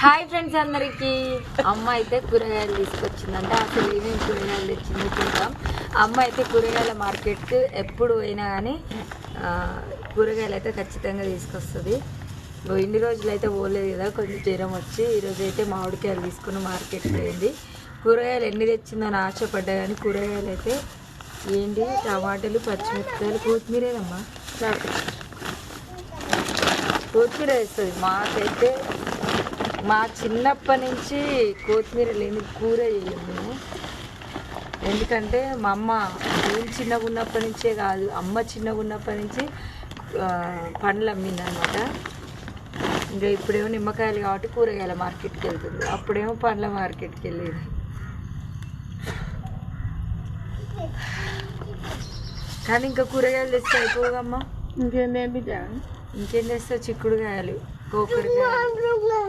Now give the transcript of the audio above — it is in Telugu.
హాయ్ ఫ్రెండ్స్ అందరికీ. అమ్మ అయితే కూరగాయలు తీసుకొచ్చిందంట. అసలు ఏమేమి కూరగాయలు తెచ్చిందో చూద్దాం. అమ్మ అయితే కూరగాయల మార్కెట్కి ఎప్పుడు పోయినా కానీ కూరగాయలు అయితే ఖచ్చితంగా తీసుకొస్తుంది. ఇన్ని రోజులు అయితే పోలేదు కదా, కొంచెం జ్వరం వచ్చి ఈరోజు అయితే మామిడికాయలు తీసుకుని మార్కెట్కి పోయింది. కూరగాయలు ఎన్ని తెచ్చిందో అని ఆశపడ్డా కానీ కూరగాయలు అయితే ఏంటి టమాటాలు, పచ్చిమిరపకాయలు, కొత్తిమీరేనమ్మా. కొత్తిమీర వేస్తుంది. మాకైతే మా చిన్నప్పటి నుంచి కొత్తిమీర లేని కూర చేయము మేము. ఎందుకంటే మా అమ్మ నేను చిన్నగా ఉన్నప్పటి నుంచే కాదు, అమ్మ చిన్నగా ఉన్నప్పటి నుంచి పండ్లు అమ్మిందనమాట. ఇంకా ఇప్పుడేమో నిమ్మకాయలు కాబట్టి కూరగాయల మార్కెట్కి వెళ్తుంది, అప్పుడేమో పండ్ల మార్కెట్కి వెళ్ళేది. కానీ ఇంకా కూరగాయలు తెస్తే అయిపోదమ్మా. ఇంకేం తెస్తావు? చిక్కుడుకాయలు, కోకరకాయలు,